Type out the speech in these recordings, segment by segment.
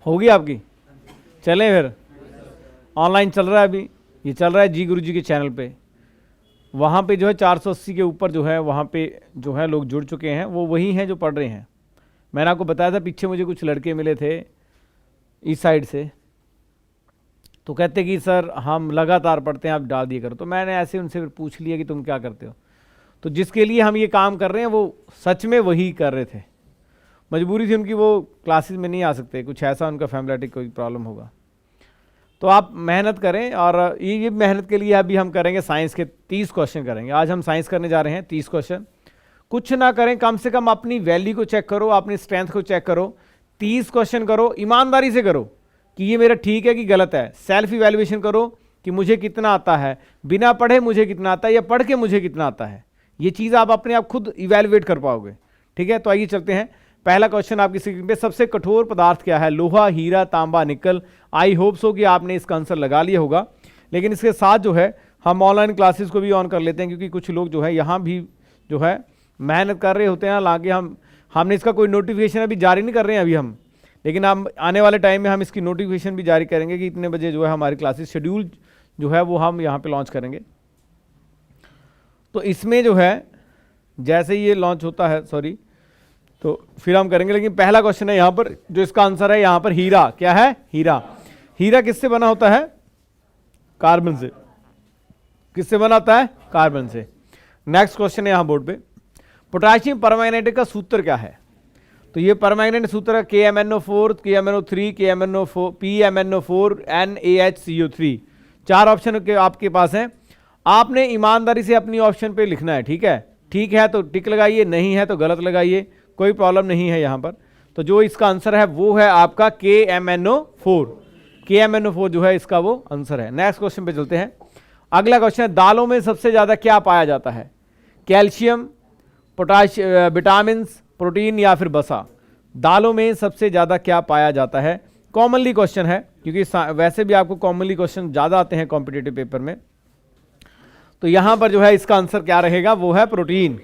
होगी आपकी? चलें फिर, ऑनलाइन चल रहा है अभी, ये चल रहा है जी गुरु जी के चैनल पे। वहाँ पे जो है 480 के ऊपर जो है वहाँ पे जो है लोग जुड़ चुके हैं, वो वही हैं जो पढ़ रहे हैं। मैंने आपको बताया था पीछे मुझे कुछ लड़के मिले थे इस साइड से, तो कहते कि सर हम लगातार पढ़ते हैं, आप डाल दिए करो। तो मैंने ऐसे उनसे फिर पूछ लिया कि तुम क्या करते हो। तो जिसके लिए हम ये काम कर रहे हैं वो सच में वही कर रहे थे, मजबूरी थी उनकी, वो क्लासेस में नहीं आ सकते, कुछ ऐसा उनका फैमिलिटिक कोई प्रॉब्लम होगा। तो आप मेहनत करें, और ये मेहनत के लिए अभी हम करेंगे साइंस के 30 क्वेश्चन करेंगे। आज हम साइंस करने जा रहे हैं 30 क्वेश्चन। कुछ ना करें, कम से कम अपनी वैल्यू को चेक करो, अपनी स्ट्रेंथ को चेक करो, 30 क्वेश्चन करो, ईमानदारी से करो कि ये मेरा ठीक है कि गलत है। सेल्फ इवैल्यूएशन करो कि मुझे कितना आता है, बिना पढ़े मुझे कितना आता है या पढ़ के मुझे कितना आता है। ये चीज़ आप अपने आप खुद इवैल्यूएट कर पाओगे। ठीक है, तो आइए चलते हैं। पहला क्वेश्चन आपकी स्क्रीन पे, सबसे कठोर पदार्थ क्या है? लोहा, हीरा, तांबा, निकल। आई होप सो कि आपने इसका आंसर लगा लिया होगा। लेकिन इसके साथ जो है हम ऑनलाइन क्लासेस को भी ऑन कर लेते हैं, क्योंकि कुछ लोग जो है यहाँ भी जो है मेहनत कर रहे होते हैं। हालांकि हमने इसका कोई नोटिफिकेशन अभी जारी नहीं कर रहे हैं अभी हम, लेकिन हम आने वाले टाइम में हम इसकी नोटिफिकेशन भी जारी करेंगे कि इतने बजे जो है हमारी क्लासेस शेड्यूल जो है वो हम यहाँ पे लॉन्च करेंगे। तो इसमें जो है जैसे ही ये लॉन्च होता है, सॉरी, तो फिर हम करेंगे। लेकिन पहला क्वेश्चन है यहाँ पर, जो इसका आंसर है यहाँ पर हीरा। क्या है? हीरा। हीरा किससे बना होता है? कार्बन से। किससे बना होता है? कार्बन से। नेक्स्ट क्वेश्चन है यहाँ बोर्ड पे, पोटेशियम परमैंगनेट का सूत्र क्या है? तो ये परमैंगनेट सूत्र है KMnO4, KMnO3, KMnO4, PMnO4, NaHCO3। 4 option के आपके पास हैं। आपने ईमानदारी से अपनी ऑप्शन पे लिखना है। ठीक है, ठीक है तो टिक लगाइए, नहीं है तो गलत लगाइए, कोई प्रॉब्लम नहीं है यहाँ पर। तो जो इसका आंसर है वो है आपका KMnO4। KMnO4 जो है इसका वो आंसर है। नेक्स्ट क्वेश्चन पे चलते हैं। अगला क्वेश्चन है, दालों में सबसे ज्यादा क्या पाया जाता है? कैल्शियम, पोटाशियम, विटामिन, प्रोटीन या फिर वसा? दालों में सबसे ज्यादा क्या पाया जाता है? कॉमनली क्वेश्चन है, क्योंकि वैसे भी आपको कॉमनली क्वेश्चन ज्यादा आते हैं कॉम्पिटिटिव पेपर में। तो यहां पर जो है इसका आंसर क्या रहेगा? वो है प्रोटीन।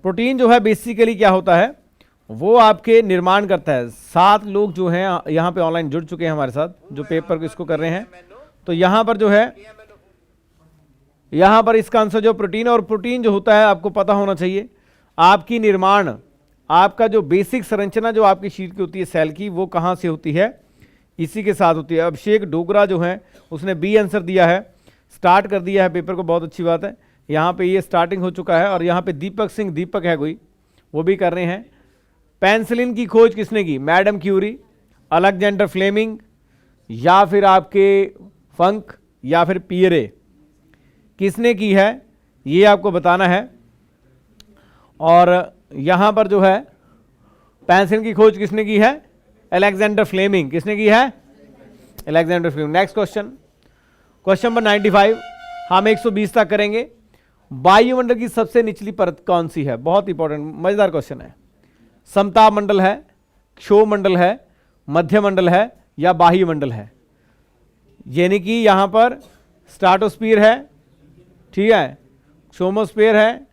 प्रोटीन जो है बेसिकली क्या होता है, वो आपके निर्माण करता है। 7 लोग जो हैं यहाँ पे ऑनलाइन जुड़ चुके हैं हमारे साथ, जो पेपर इसको कर रहे हैं। तो यहाँ पर जो है, यहाँ पर इसका आंसर जो प्रोटीन, और प्रोटीन जो होता है आपको पता होना चाहिए, आपकी निर्माण, आपका जो बेसिक संरचना जो आपकी शरीर की होती है सेल की, वो कहाँ से होती है? इसी के साथ होती है। अभिषेक डोगरा जो है उसने बी आंसर दिया है, स्टार्ट कर दिया है पेपर को, बहुत अच्छी बात है। यहाँ पे ये स्टार्टिंग हो चुका है। और यहाँ पे दीपक सिंह, दीपक है कोई, वो भी कर रहे हैं। पेंसिलिन की खोज किसने की? मैडम क्यूरी, अलेक्जेंडर फ्लेमिंग, या फिर आपके फंक, या फिर पियरे? किसने की है ये आपको बताना है। और यहाँ पर जो है पेंसिलिन की खोज किसने की है? Alexander Fleming. किसने की है? Alexander Fleming. Next question, question number 95, हम 120 तक करेंगे। वायुमंडल की सबसे निचली परत कौन सी है? बहुत इंपॉर्टेंट मजेदार क्वेश्चन है। समताप मंडल है, क्षोभ मंडल है, मध्य मंडल है, या बाह्य मंडल है? यानी कि यहां पर स्ट्राटोस्फीयर है, ठीक है, क्षोमोस्फीयर है,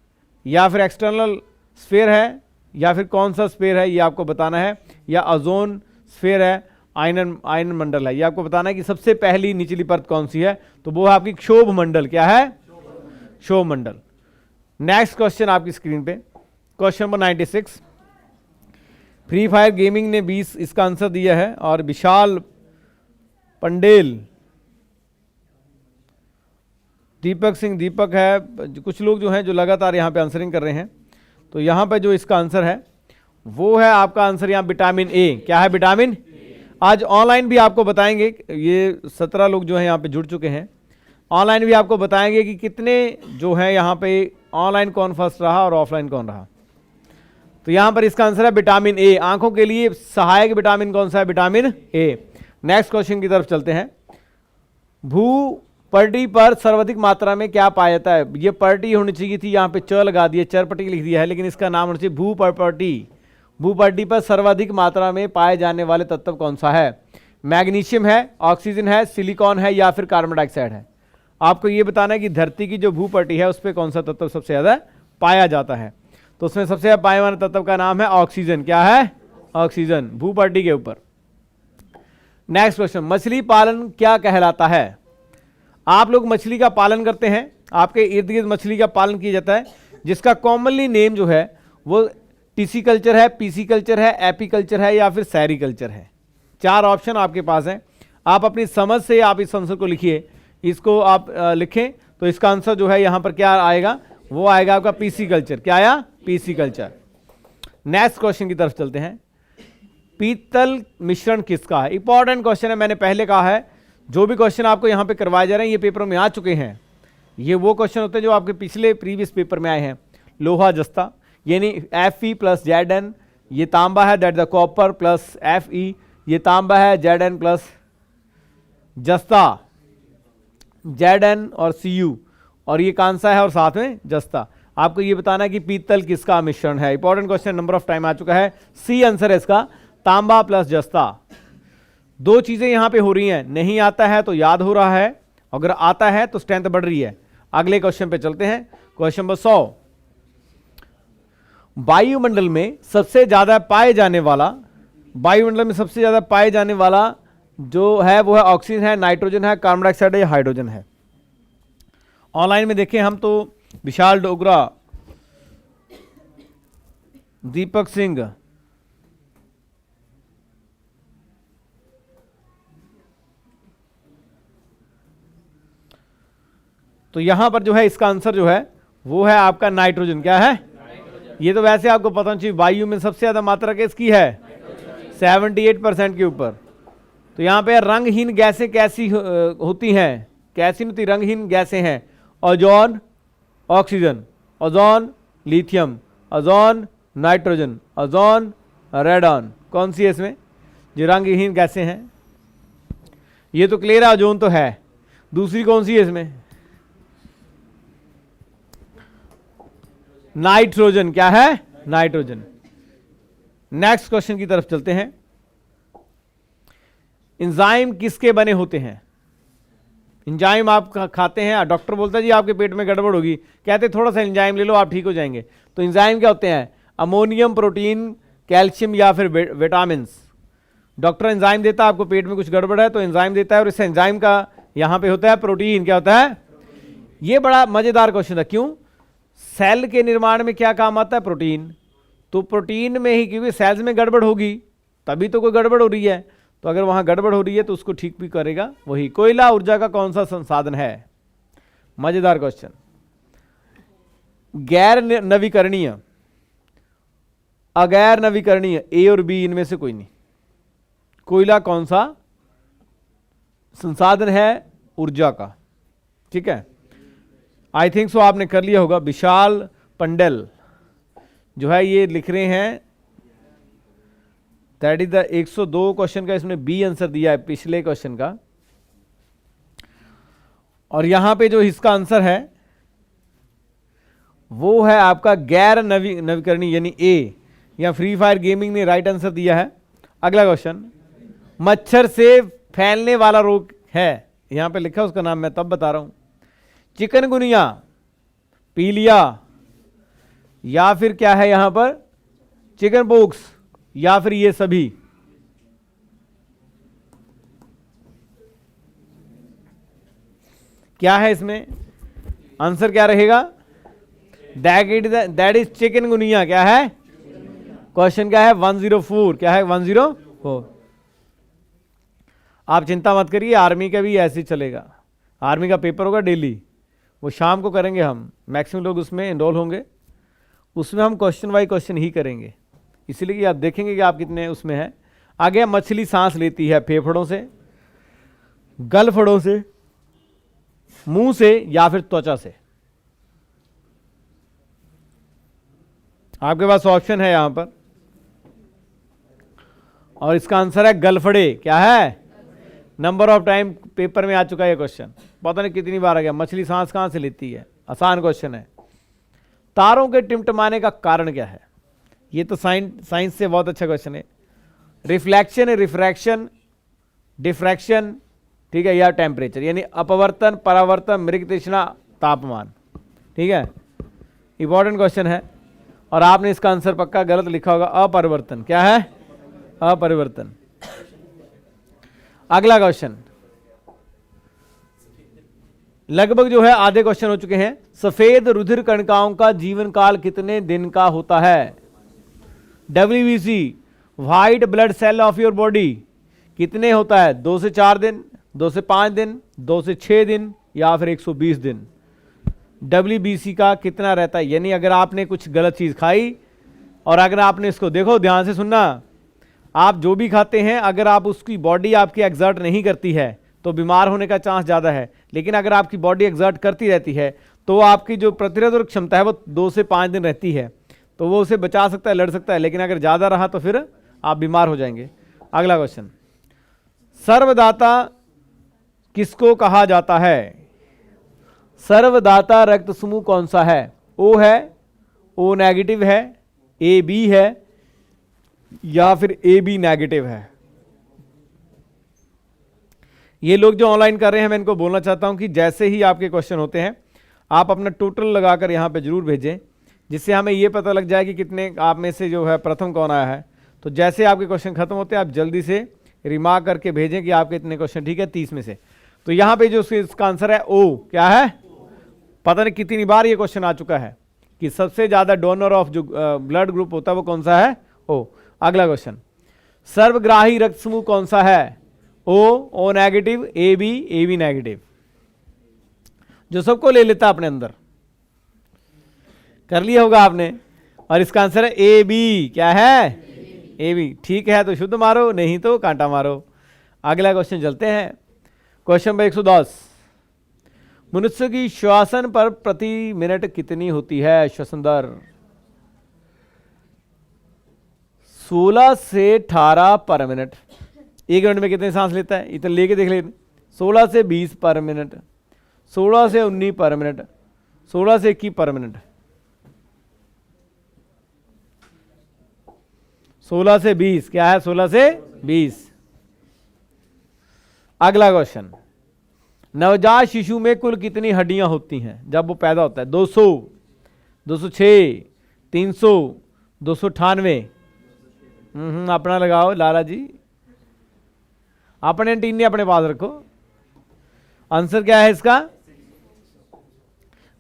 या फिर एक्सटर्नल स्फीयर है, या फिर कौन सा स्फीयर है ये आपको बताना है, या ओजोन स्फीयर है, आयन मंडल है, ये आपको बताना है कि सबसे पहली निचली परत कौन सी है। तो वो है आपकी क्षोभ मंडल। क्या है? क्षोभ मंडल। नेक्स्ट क्वेश्चन आपकी स्क्रीन पे, question number 96, free fire gaming ने 20 इसका आंसर दिया है, और विशाल पंडेल, दीपक सिंह, दीपक है, कुछ लोग जो हैं जो लगातार यहाँ पे आंसरिंग कर रहे हैं। तो यहाँ पे जो इसका आंसर है वो है आपका आंसर यहाँ विटामिन ए। क्या है? विटामिन। आज ऑनलाइन भी आपको बताएंगे, ये 17 लोग जो हैं यहाँ पे जुड़ चुके हैं। ऑनलाइन भी आपको बताएंगे कि कितने जो है यहाँ पे ऑनलाइन कौन फर्स्ट रहा और ऑफलाइन कौन रहा। तो यहाँ पर इसका आंसर है विटामिन ए। आंखों के लिए सहायक विटामिन कौन सा है? Vitamin A. नेक्स्ट क्वेश्चन की तरफ चलते हैं। भू पर्टी पर सर्वाधिक मात्रा में क्या पाया जाता है? ये पर्टी होनी चाहिए थी, यहाँ पे च लगा दिया, चरपटी लिख दिया है, लेकिन इसका नाम होना चाहिए भू पर्टी। भू पर्टी पर सर्वाधिक मात्रा में पाए जाने वाले तत्व कौन सा है? मैग्नीशियम है, ऑक्सीजन है, सिलिकॉन है, या फिर कार्बन डाइऑक्साइड है? आपको ये बताना है कि धरती की जो भू पर्टी है उस पर कौन सा तत्व सबसे ज्यादा पाया जाता है। तो उसमें सबसे पाए जाने वाले तत्व का नाम है ऑक्सीजन। क्या है? ऑक्सीजन, भू पर्टी के ऊपर। नेक्स्ट क्वेश्चन, मछली पालन क्या कहलाता है? आप लोग मछली का पालन करते हैं, आपके इर्द गिर्द मछली का पालन किया जाता है, जिसका कॉमनली नेम जो है वो टीसी कल्चर है, पीसी कल्चर है, एपी कल्चर है या फिर सैरी कल्चर है। 4 ऑप्शन आपके पास हैं, आप अपनी समझ से आप इस आंसर को लिखिए। इसको आप लिखें तो इसका आंसर जो है यहाँ पर क्या आएगा, वो आएगा आपका पीसी कल्चर। क्या आया? PC culture. नेक्स्ट क्वेश्चन की तरफ चलते हैं, पीतल मिश्रण किसका है? इंपॉर्टेंट क्वेश्चन है, मैंने पहले कहा है जो भी क्वेश्चन आपको यहाँ पे करवाए जा रहे हैं ये पेपर में आ चुके हैं। ये वो क्वेश्चन होते हैं जो आपके पिछले प्रीवियस पेपर में आए हैं। लोहा जस्ता यानी Fe प्लस Zn, ये तांबा है, that the copper plus Fe, ये तांबा है, Zn प्लस जस्ता, Zn और Cu, और ये कांसा है और साथ में जस्ता। आपको ये बताना है कि पीतल किसका मिश्रण है। Important question, number of time आ चुका है। सी आंसर है इसका, तांबा प्लस जस्ता। 2 चीजें यहां पे हो रही हैं, नहीं आता है तो याद हो रहा है, अगर आता है तो स्ट्रेंथ बढ़ रही है। अगले क्वेश्चन पे चलते हैं, क्वेश्चन नंबर 100, वायुमंडल में सबसे ज्यादा पाए जाने वाला, वायुमंडल में सबसे ज्यादा पाए जाने वाला जो है वो है ऑक्सीजन है, नाइट्रोजन है, कार्बन डाइऑक्साइड है या हाइड्रोजन है? ऑनलाइन में देखें हम तो विशाल डोगरा, दीपक सिंह, तो यहां पर जो है इसका आंसर जो है वो है आपका नाइट्रोजन। क्या है? ये तो वैसे आपको पता होना चाहिए, वायु में सबसे ज्यादा मात्रा किसकी है? 78% के ऊपर। तो यहां पे रंगहीन गैसें कैसी होती हैं? कैसी होती? रंगहीन गैसें हैं, ozone, oxygen, ozone, lithium, ozone, nitrogen, ozone, radon. कौन सी है इसमें जो रंगहीन गैसें हैं? ये तो क्लियर है, ओजोन तो है। दूसरी कौन सी है इसमें? नाइट्रोजन। क्या है? नाइट्रोजन। नेक्स्ट क्वेश्चन की तरफ चलते हैं, एंजाइम किसके बने होते हैं? एंजाइम आप खाते हैं, डॉक्टर बोलता है जी आपके पेट में गड़बड़ होगी, कहते थोड़ा सा एंजाइम ले लो आप ठीक हो जाएंगे। तो एंजाइम क्या होते हैं? अमोनियम, प्रोटीन, कैल्शियम या फिर विटामिन। डॉक्टर एंजाइम देता है, आपको पेट में कुछ गड़बड़ है तो एंजाइम देता है, और इस एंजाइम का यहां पे होता है प्रोटीन। क्या होता है? ये बड़ा मजेदार क्वेश्चन है। क्यों? सेल के निर्माण में क्या काम आता है? प्रोटीन। तो प्रोटीन में ही, क्योंकि सेल्स में गड़बड़ होगी तभी तो कोई गड़बड़ हो रही है, तो अगर वहां गड़बड़ हो रही है तो उसको ठीक भी करेगा वही। कोयला ऊर्जा का कौन सा संसाधन है? मजेदार क्वेश्चन। गैर नवीकरणीय, अगैर नवीकरणीय, ए और बी, इनमें से कोई नहीं। कोयला कौन सा संसाधन है? ऊर्जा का। ठीक है, आई थिंक सो आपने कर लिया होगा। विशाल पंडेल जो है ये लिख रहे हैं, दैट इज द 102 क्वेश्चन का इसमें बी आंसर दिया है पिछले क्वेश्चन का, और यहां पे जो इसका आंसर है वो है आपका गैर नवीकरणीय यानी ए, या फ्री फायर गेमिंग ने राइट आंसर दिया है। अगला क्वेश्चन, मच्छर से फैलने वाला रोग है, यहां पे लिखा है उसका नाम मैं तब बता रहा हूं। चिकनगुनिया, पीलिया, या फिर क्या है यहां पर चिकन पॉक्स, या फिर ये सभी? क्या है इसमें आंसर? क्या रहेगा? That is chikungunya. क्या है? क्वेश्चन क्या है? 104। क्या है? 104। आप चिंता मत करिए, आर्मी का भी ऐसे ही चलेगा। आर्मी का पेपर होगा डेली, वो शाम को करेंगे हम, मैक्सिमम लोग उसमें इनरोल होंगे, उसमें हम क्वेश्चन बाय क्वेश्चन ही करेंगे, इसलिए कि आप देखेंगे कि आप कितने उसमें हैं। आगे, मछली सांस लेती है फेफड़ों से, गलफड़ों से, मुंह से या फिर त्वचा से? आपके पास ऑप्शन है यहां पर, और इसका आंसर है गलफड़े। क्या है? नंबर ऑफ टाइम पेपर में आ चुका है ये क्वेश्चन, पता नहीं कितनी बार आ गया। मछली सांस कहां से लेती है? आसान क्वेश्चन है। तारों के टिमटिमाने का कारण क्या है? ये तो साइंस से बहुत अच्छा क्वेश्चन है। रिफ्लेक्शन, रिफ्रैक्शन, डिफ्रैक्शन, ठीक है, या टेम्परेचर, यानी अपवर्तन, परावर्तन, मृग तृष्णा, तापमान। ठीक है, इंपॉर्टेंट क्वेश्चन है, और आपने इसका आंसर पक्का गलत लिखा होगा, अपरिवर्तन। क्या है? अपरिवर्तन। अगला क्वेश्चन, लगभग जो है आधे क्वेश्चन हो चुके हैं। सफेद रुधिर कणिकाओं का जीवन काल कितने दिन का होता है? WBC, white blood cell of your body, कितने होता है? 2 से 4 दिन, 2 से 5 दिन, 2 से 6 दिन, या फिर 120 दिन। WBC का कितना रहता है? यानी अगर आपने कुछ गलत चीज खाई और अगर आपने इसको, देखो ध्यान से सुनना, आप जो भी खाते हैं अगर आप उसकी बॉडी आपकी एग्जर्ट नहीं करती है तो बीमार होने का चांस ज़्यादा है, लेकिन अगर आपकी बॉडी एग्जर्ट करती रहती है तो आपकी जो प्रतिरोधक क्षमता है वो 2 से 5 दिन रहती है, तो वो उसे बचा सकता है, लड़ सकता है, लेकिन अगर ज़्यादा रहा तो फिर आप बीमार हो जाएंगे। अगला क्वेश्चन, सर्वदाता किसको कहा जाता है? सर्वदाता रक्त समूह कौन सा है? O है, O नेगेटिव है, AB है, या फिर AB नेगेटिव है? ये लोग जो ऑनलाइन कर रहे हैं मैं इनको बोलना चाहता हूं कि जैसे ही आपके क्वेश्चन होते हैं आप अपना टोटल लगाकर यहां पे जरूर भेजें, जिससे हमें ये पता लग जाए कि कितने आप में से जो है प्रथम कौन आया है। तो जैसे आपके क्वेश्चन खत्म होते हैं आप जल्दी से रिमार्क करके भेजें कि आपके इतने क्वेश्चन ठीक है 30 में से। तो यहाँ पे जो इसका आंसर है O, क्या है? पता नहीं कितनी बार ये क्वेश्चन आ चुका है कि सबसे ज्यादा डोनर ऑफ जो ब्लड ग्रुप होता है वो कौन सा है? O। अगला क्वेश्चन, सर्वग्राही रक्त समूह कौन सा है? O नेगेटिव, AB नेगेटिव, जो सबको ले लेता अपने अंदर। कर लिया होगा आपने, और इसका आंसर है AB। क्या है? AB। ठीक है तो शुद्ध मारो, नहीं तो कांटा मारो। अगला क्वेश्चन चलते हैं, क्वेश्चन नंबर 110, मनुष्य की श्वसन पर प्रति मिनट कितनी होती है श्वसन दर? 16 से 18 पर मिनट। 1 मिनट में कितने सांस लेता है? इतना लेके देख लेते। 16 से 20 पर मिनट, 16 से 19 पर मिनट, 16 से 21 पर मिनट, 16 से 20। क्या है? 16 से 20। अगला क्वेश्चन, नवजात शिशु में कुल कितनी हड्डियां होती हैं जब वो पैदा होता है? 200, 206, 300, 298। अपना लगाओ लाला जी, अपने टीने अपने पास रखो। आंसर क्या है इसका?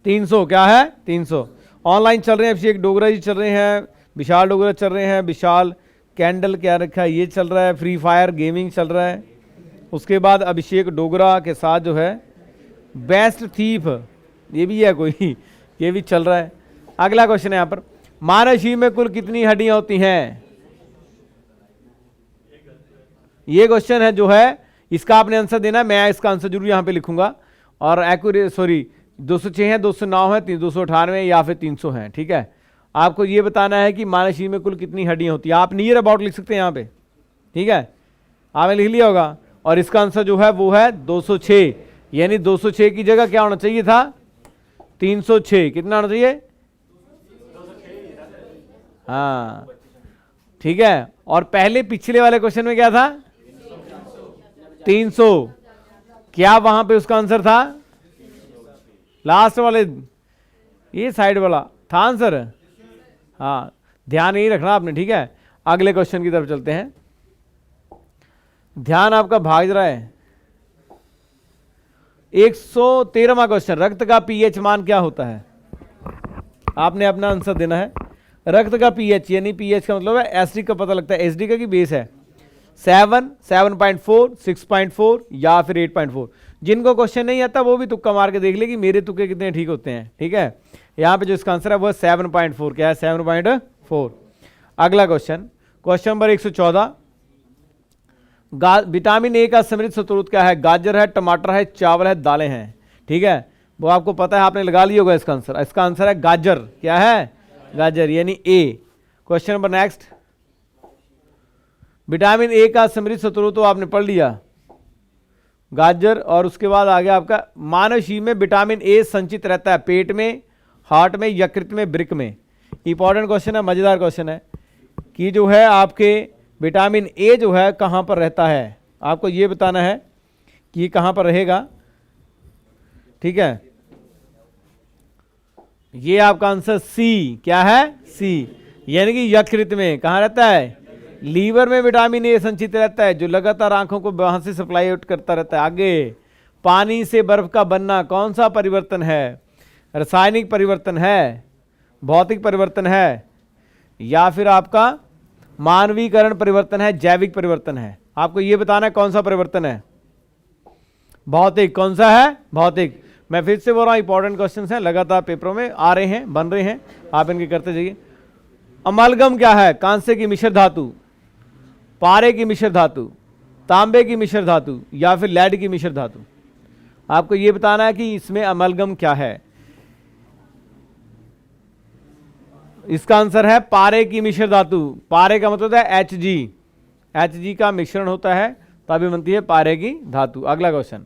300। क्या है? 300। ऑनलाइन चल रहे हैं, अभिषेक डोगरा जी चल रहे हैं, विशाल डोगरा चल रहे हैं, विशाल कैंडल क्या रखा है ये चल रहा है, फ्री फायर गेमिंग चल रहा है। उसके बाद अभिषेक डोगरा के साथ जो है बेस्ट थीफ ये भी है कोई, ये भी चल रहा है। अगला क्वेश्चन है यहाँ पर, मानव शरीर में कुल कितनी हड्डियां होती हैं? ये क्वेश्चन है जो है इसका आपने आंसर देना, मैं इसका आंसर जरूर यहाँ पे लिखूंगा। और एक्यूरेट, सॉरी 206 है, 209 है, 298 या फिर 300 है। ठीक है, आपको ये बताना है कि मानव शरीर में कुल कितनी हड्डियां होती है। आप नियर अबाउट लिख सकते हैं यहाँ पे, ठीक है, आपने लिख लिया होगा। और इसका आंसर जो है वो है 206, यानी 206 की जगह क्या होना चाहिए था? 306। कितना होना चाहिए? हाँ ठीक है। और पहले पिछले वाले क्वेश्चन में क्या था? 300। क्या वहां पे उसका आंसर था? लास्ट वाले, ये साइड वाला था आंसर। हाँ, ध्यान यही रखना आपने। ठीक है, अगले क्वेश्चन की तरफ चलते हैं। ध्यान आपका भाग रहा है। 113वां क्वेश्चन, रक्त का पीएच मान क्या होता है? आपने अपना आंसर देना है। रक्त का पीएच, यानी पीएच का मतलब है एसिडिक का पता लगता है, एसिडिक का की बेस है 7, 7.4, 6.4 या फिर 8.4। जिनको क्वेश्चन नहीं आता वो भी तुक्का मार के देख ले कि मेरे तुक्के कितने ठीक होते हैं। ठीक है, यहाँ पे जो इसका आंसर है वो 7.4। क्या है? 7.4। अगला question, question number 114, vitamin A का समृद्ध स्रोत क्या है? गाजर है, टमाटर है, चावल है, दालें हैं। ठीक है, वो आपको पता है, आपने लगा लिया होगा इसका आंसर। इसका आंसर है गाजर। क्या है? गाजर, यानी A. Question number next, vitamin A का समृद्ध स्रोत तो आपने पढ़ लिया, गाजर। और उसके बाद आ गया आपका, मानव शरीर में विटामिन ए संचित रहता है पेट में, हार्ट में, यकृत में, वृक्क में। इंपॉर्टेंट क्वेश्चन है, मजेदार क्वेश्चन है कि जो है आपके विटामिन ए जो है कहां पर रहता है, आपको ये बताना है कि ये कहां पर रहेगा। ठीक है, ये आपका आंसर सी। क्या है? सी, यानी कि यकृत में। कहां रहता है? लीवर में विटामिन ए संचित रहता है जो लगातार आंखों को वहां से सप्लाई आउट करता रहता है। आगे, पानी से बर्फ का बनना कौन सा परिवर्तन है? रासायनिक परिवर्तन है, भौतिक परिवर्तन है, या फिर आपका मानवीकरण परिवर्तन है, जैविक परिवर्तन है? आपको यह बताना है कौन सा परिवर्तन है। भौतिक। कौन सा है? भौतिक। मैं फिर से बोल रहा हूं, इंपॉर्टेंट क्वेश्चंस हैं, लगातार पेपरों में आ रहे हैं, बन रहे हैं, आप इनके करते जाइए। अमलगम क्या है? कांसे की मिश्र धातु, पारे की मिश्र धातु, तांबे की मिश्र धातु, या फिर लेड की मिश्र धातु? आपको यह बताना है कि इसमें अमलगम क्या है। इसका आंसर है पारे की मिश्र धातु। पारे का मतलब है Hg, Hg का मिश्रण होता है तभी बनती है पारे की धातु। अगला क्वेश्चन,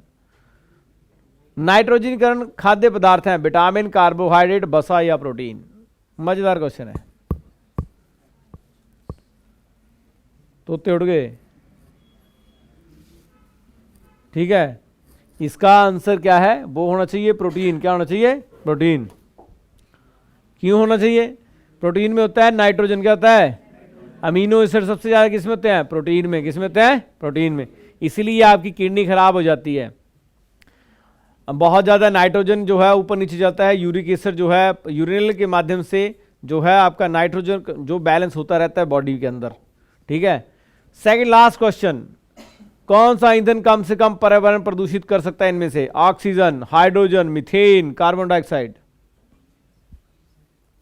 नाइट्रोजनीकरण खाद्य पदार्थ हैं, विटामिन, कार्बोहाइड्रेट, वसा या प्रोटीन? मजेदार क्वेश्चन है। तोते उड़ गए। ठीक है, इसका आंसर क्या है? वो होना चाहिए प्रोटीन। क्या होना चाहिए? प्रोटीन। क्यों होना चाहिए? प्रोटीन में होता है नाइट्रोजन। क्या होता है? अमीनो एसिड सबसे ज्यादा किसमें होते हैं? प्रोटीन में। किसमें होते हैं? प्रोटीन में। इसीलिए आपकी किडनी खराब हो जाती है। बहुत ज़्यादा नाइट्रोजन जो है ऊपर नीचे जाता है, यूरिक एसिड जो है यूरिनल के माध्यम से जो है आपका नाइट्रोजन जो बैलेंस होता रहता है बॉडी के अंदर। ठीक है, सेकंड लास्ट क्वेश्चन, कौन सा ईंधन कम से कम पर्यावरण प्रदूषित कर सकता है इनमें से? Oxygen, hydrogen, methane, carbon dioxide?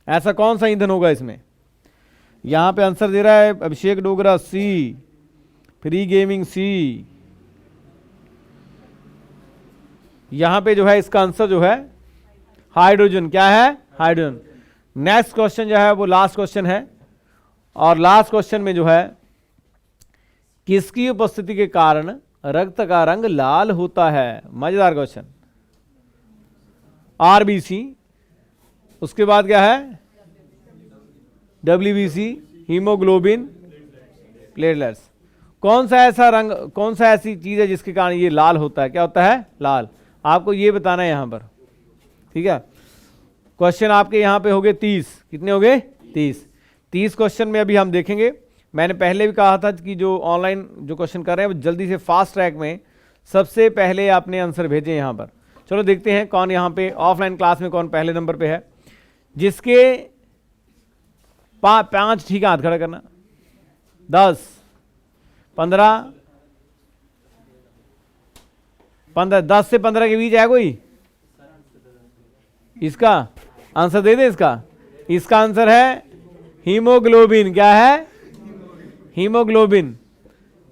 ऐसा कौन सा ईंधन होगा इसमें? यहां पे आंसर दे रहा है अभिषेक डोगरा सी, फ्री गेमिंग सी। यहां पे जो है इसका आंसर जो है हाइड्रोजन। क्या है? हाइड्रोजन। नेक्स्ट क्वेश्चन जो है वो लास्ट क्वेश्चन है, और लास्ट क्वेश्चन में जो है किसकी उपस्थिति के कारण रक्त का रंग लाल होता है? मजेदार क्वेश्चन। आरबीसी, उसके बाद क्या है? WBC, haemoglobin, platelets. कौन सा ऐसा रंग, कौन सा ऐसी चीज है जिसके कारण ये लाल होता है? क्या होता है? लाल। आपको ये बताना है यहां पर। ठीक है, क्वेश्चन आपके यहां पे हो गए 30। कितने हो गए? 30 क्वेश्चन में अभी हम देखेंगे। मैंने पहले भी कहा था कि जो ऑनलाइन जो क्वेश्चन कर रहे हैं वो जल्दी से फास्ट ट्रैक में सबसे पहले आपने आंसर भेजे यहां पर। चलो देखते हैं कौन यहां पे ऑफलाइन क्लास में कौन पहले नंबर पे है। जिसके 5, ठीक है, हाथ खड़ा करना। 10, 15, 10 से 15 के बीच है कोई? इसका आंसर दे दे। इसका आंसर है हीमोग्लोबिन। क्या है? हीमोग्लोबिन।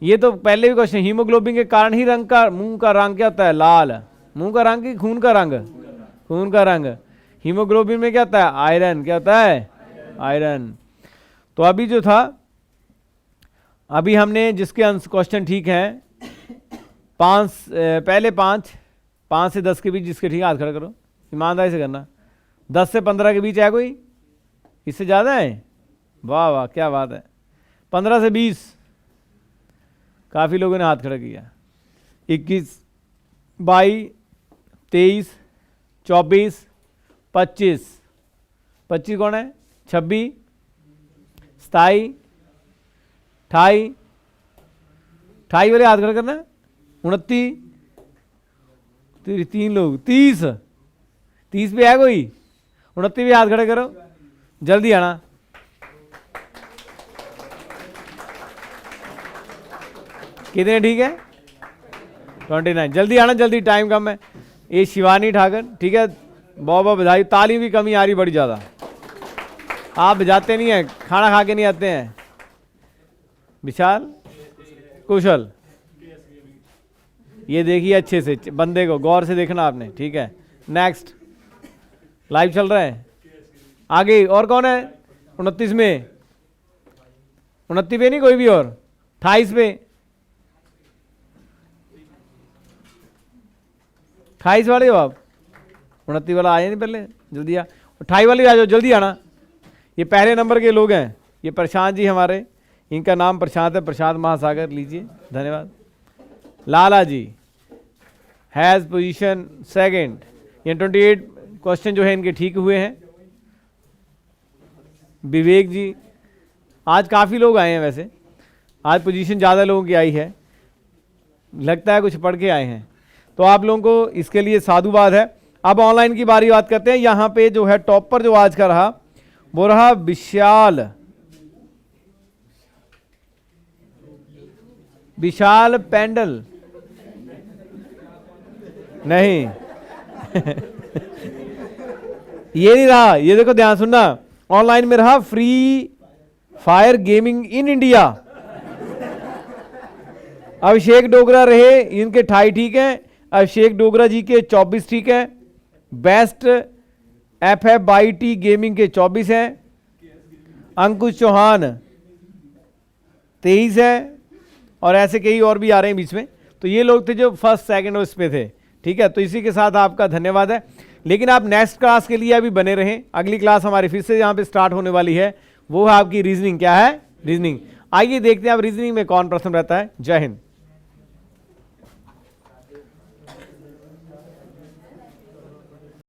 ये तो पहले भी क्वेश्चन, हीमोग्लोबिन के कारण ही रंग का, मुंह का रंग क्या होता है? लाल। मुंह का रंग की खून का रंग? खून का रंग। हीमोग्लोबिन में क्या होता है? आयरन। क्या होता है? आयरन। तो अभी जो था, अभी हमने जिसके क्वेश्चन ठीक है 5, पहले 5 से 10 के बीच जिसके ठीक है हाथ खड़ा करो, ईमानदारी से करना। 10 से 15 के बीच है कोई? इससे ज़्यादा है? वाह वाह, क्या बात है। 15 से 20, काफ़ी लोगों ने हाथ खड़ा किया। 21, 22, 23, 24, 25। 25 कौन है? 26, 27, 28, 28 वाले हाथ खड़ा करना। 29, 3 लोग। 30 पे है कोई? 29 भी हाथ खड़े करो, जल्दी आना। कितने ठीक है? 29। जल्दी आना, जल्दी, टाइम कम है। ये शिवानी ठाकर, ठीक है, बहुत बहुत बधाई। ताली भी कमी आ रही बड़ी ज़्यादा। आप बजाते नहीं हैं, खाना खा के नहीं आते हैं। विशाल, कुशल, ये देखिए अच्छे से, बंदे को गौर से देखना आपने। ठीक है, नेक्स्ट। लाइव चल रहा है आगे। और कौन है 29 में? 29 पे नहीं कोई भी और? 28 पे, 28 वाले हो आप? 29 वाला आए नहीं पहले? जल्दी आ। 28 वाले आ जाओ, जल्दी आना। ये पहले नंबर के लोग हैं। ये प्रशांत जी हमारे, इनका नाम प्रशांत है, प्रशांत महासागर, लीजिए, धन्यवाद। लाला जी हैज़ पोजीशन सेकंड। ये 28 क्वेश्चन जो है इनके ठीक हुए हैं। विवेक जी, आज काफ़ी लोग आए हैं वैसे। आज पोजीशन ज़्यादा लोगों की आई है, लगता है कुछ पढ़ के आए हैं, तो आप लोगों को इसके लिए साधुवाद है। अब ऑनलाइन की बारी बात करते हैं। यहाँ पे जो है टॉप पर जो आज का रहा वो रहा विशाल पेंडल नहीं ये नहीं रहा, ये देखो ध्यान सुनना, ऑनलाइन में रहा free fire gaming in India. Abhishek Dogra रहे, इनके 28 ठीक है, अभिषेक डोगरा जी के 24 ठीक है, बेस्ट FFYT गेमिंग के 24 हैं, अंकुश चौहान 23 है, और ऐसे कई और भी आ रहे हैं बीच में। तो ये लोग थे जो फर्स्ट सेकंड उस पे थे, ठीक है। तो इसी के साथ आपका धन्यवाद है, लेकिन आप नेक्स्ट क्लास के लिए अभी बने रहें। अगली क्लास हमारी फिर से यहाँ पे स्टार्ट होने वाली है, वो है आपकी रीजनिंग। क्या है? रीजनिंग। आइए देखते हैं अब रीजनिंग में कौन प्रश्न रहता है। जय हिंद।